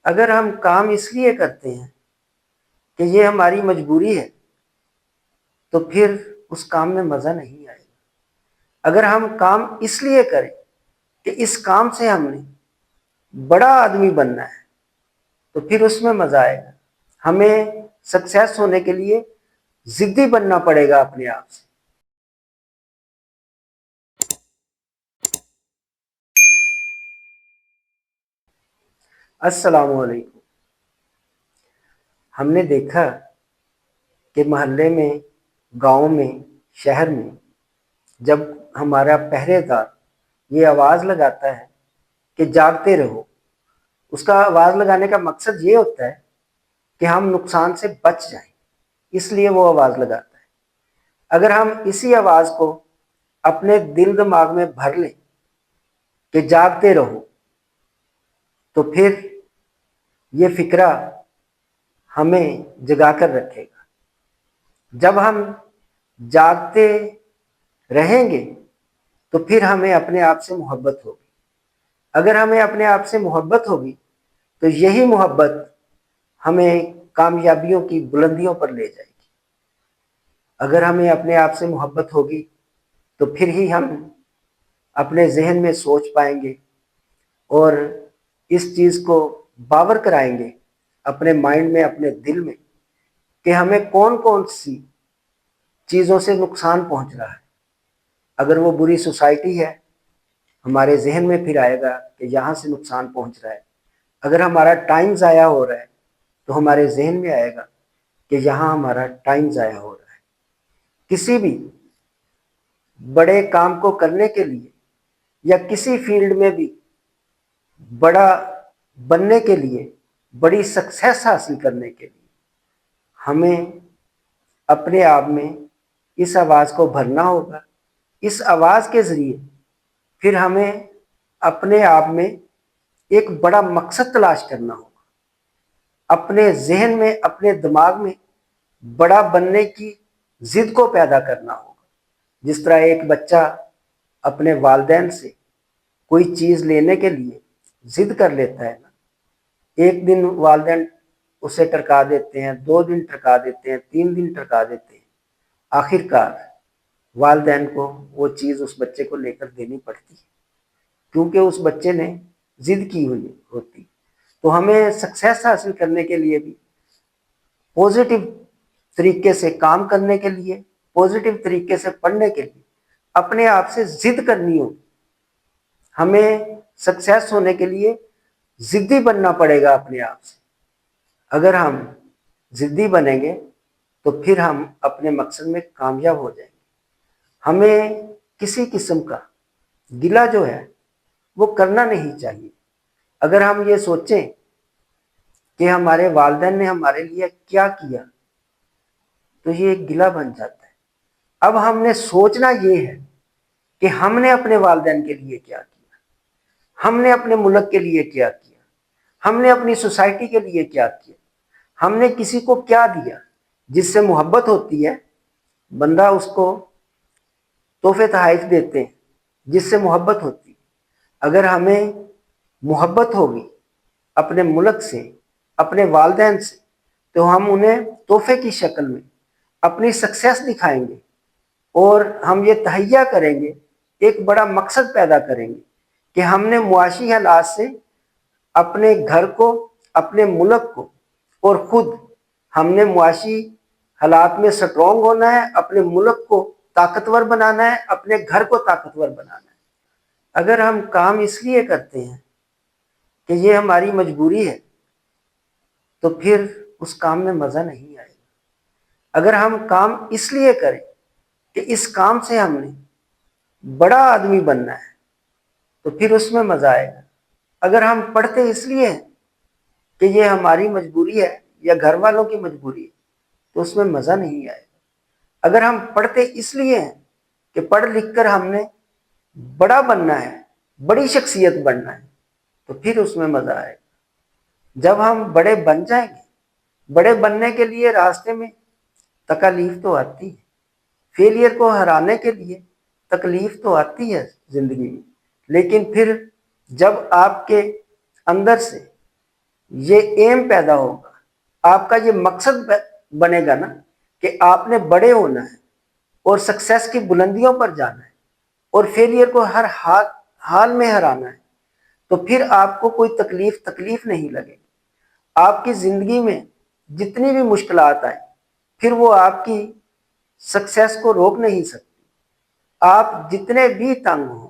اگر ہم کام اس لیے کرتے ہیں کہ یہ ہماری مجبوری ہے تو پھر اس کام میں مزہ نہیں آئے گا۔ اگر ہم کام اس لیے کریں کہ اس کام سے ہم نے بڑا آدمی بننا ہے تو پھر اس میں مزہ آئے گا۔ ہمیں سکسیس ہونے کے لیے ضدی بننا پڑے گا اپنے آپ سے۔ السلام علیکم۔ ہم نے دیکھا کہ محلے میں، گاؤں میں، شہر میں جب ہمارا پہرے دار یہ آواز لگاتا ہے کہ جاگتے رہو، اس کا آواز لگانے کا مقصد یہ ہوتا ہے کہ ہم نقصان سے بچ جائیں، اس لیے وہ آواز لگاتا ہے۔ اگر ہم اسی آواز کو اپنے دل دماغ میں بھر لیں کہ جاگتے رہو، تو پھر یہ فکرہ ہمیں جگا کر رکھے گا۔ جب ہم جاگتے رہیں گے تو پھر ہمیں اپنے آپ سے محبت ہوگی۔ اگر ہمیں اپنے آپ سے محبت ہوگی تو یہی محبت ہمیں کامیابیوں کی بلندیوں پر لے جائے گی۔ اگر ہمیں اپنے آپ سے محبت ہوگی تو پھر ہی ہم اپنے ذہن میں سوچ پائیں گے اور اس چیز کو باور کرائیں گے اپنے مائنڈ میں، اپنے دل میں، کہ ہمیں کون کون سی چیزوں سے نقصان پہنچ رہا ہے۔ اگر وہ بری سوسائٹی ہے، ہمارے ذہن میں پھر آئے گا کہ یہاں سے نقصان پہنچ رہا ہے۔ اگر ہمارا ٹائم ضائع ہو رہا ہے تو ہمارے ذہن میں آئے گا کہ یہاں ہمارا ٹائم ضائع ہو رہا ہے۔ کسی بھی بڑے کام کو کرنے کے لیے یا کسی فیلڈ میں بھی بڑا بننے کے لیے، بڑی سکسیس حاصل کرنے کے لیے ہمیں اپنے آپ میں اس آواز کو بھرنا ہوگا۔ اس آواز کے ذریعے پھر ہمیں اپنے آپ میں ایک بڑا مقصد تلاش کرنا ہوگا، اپنے ذہن میں، اپنے دماغ میں بڑا بننے کی ضد کو پیدا کرنا ہوگا۔ جس طرح ایک بچہ اپنے والدین سے کوئی چیز لینے کے لیے ضد کر لیتا ہے نا، ایک دن والدین اسے ٹرکا دیتے ہیں، 2 دن ٹرکا دیتے ہیں، 3 دن ٹرکا دیتے ہیں، آخر کار والدین کو وہ چیز اس بچے کو لے کر دینی پڑتی ہے، کیونکہ اس بچے نے ضد کی ہوئی ہوتی۔ تو ہمیں سکسیس حاصل کرنے کے لیے بھی پازیٹیو طریقے سے کام کرنے کے لیے، پازیٹیو طریقے سے پڑھنے کے لیے اپنے آپ سے ضد کرنی ہوگی۔ ہمیں سکسیس ہونے کے لیے ضدی بننا پڑے گا اپنے آپ سے۔ اگر ہم ضدی بنیں گے تو پھر ہم اپنے مقصد میں کامیاب ہو جائیں گے۔ ہمیں کسی قسم کا گلہ جو ہے وہ کرنا نہیں چاہیے۔ اگر ہم یہ سوچیں کہ ہمارے والدین نے ہمارے لیے کیا کیا تو یہ ایک گلہ بن جاتا ہے۔ اب ہم نے سوچنا یہ ہے کہ ہم نے اپنے والدین کے لیے کیا کیا، ہم نے اپنے ملک کے لیے کیا کیا، ہم نے اپنی سوسائٹی کے لیے کیا کیا، ہم نے کسی کو کیا دیا۔ جس سے محبت ہوتی ہے بندہ اس کو تحفے تحائف دیتے ہیں، جس سے محبت ہوتی ہے۔ اگر ہمیں محبت ہوگی اپنے ملک سے، اپنے والدین سے، تو ہم انہیں تحفے کی شکل میں اپنی سکسیس دکھائیں گے، اور ہم یہ تہیہ کریں گے، ایک بڑا مقصد پیدا کریں گے کہ ہم نے معاشی حالات سے اپنے گھر کو، اپنے ملک کو اور خود ہم نے معاشی حالات میں سٹرونگ ہونا ہے، اپنے ملک کو طاقتور بنانا ہے، اپنے گھر کو طاقتور بنانا ہے۔ اگر ہم کام اس لیے کرتے ہیں کہ یہ ہماری مجبوری ہے تو پھر اس کام میں مزہ نہیں آئے گا۔ اگر ہم کام اس لیے کریں کہ اس کام سے ہم نے بڑا آدمی بننا ہے تو پھر اس میں مزہ آئے گا۔ اگر ہم پڑھتے اس لیے ہیں کہ یہ ہماری مجبوری ہے یا گھر والوں کی مجبوری ہے تو اس میں مزہ نہیں آئے گا۔ اگر ہم پڑھتے اس لیے ہیں کہ پڑھ لکھ کر ہم نے بڑا بننا ہے، بڑی شخصیت بننا ہے تو پھر اس میں مزہ آئے گا۔ جب ہم بڑے بن جائیں گے، بڑے بننے کے لیے راستے میں تکالیف تو آتی ہے، فیلئر کو ہرانے کے لیے تکلیف تو آتی ہے زندگی میں، لیکن پھر جب آپ کے اندر سے یہ ایم پیدا ہوگا، آپ کا یہ مقصد بنے گا نا کہ آپ نے بڑے ہونا ہے اور سکسیس کی بلندیوں پر جانا ہے اور فیلئر کو ہر حال میں ہرانا ہے، تو پھر آپ کو کوئی تکلیف نہیں لگے۔ آپ کی زندگی میں جتنی بھی مشکلات آئیں پھر وہ آپ کی سکسیس کو روک نہیں سکتی۔ آپ جتنے بھی تنگ ہوں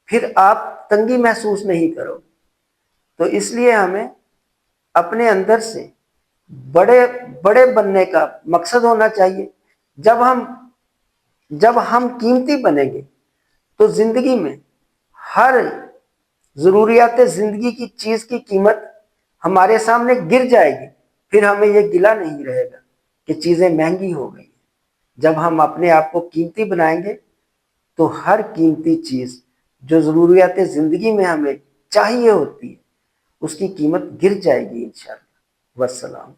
پھر آپ تنگی محسوس نہیں کرو۔ تو اس لیے ہمیں اپنے اندر سے بڑے بڑے بننے کا مقصد ہونا چاہیے۔ جب ہم قیمتی بنیں گے تو زندگی میں ہر ضروریات زندگی کی چیز کی قیمت ہمارے سامنے گر جائے گی، پھر ہمیں یہ گلہ نہیں رہے گا کہ چیزیں مہنگی ہو گئی۔ جب ہم اپنے آپ کو قیمتی بنائیں گے تو ہر قیمتی چیز جو ضروریات زندگی میں ہمیں چاہیے ہوتی ہے اس کی قیمت گر جائے گی انشاءاللہ۔ والسلام۔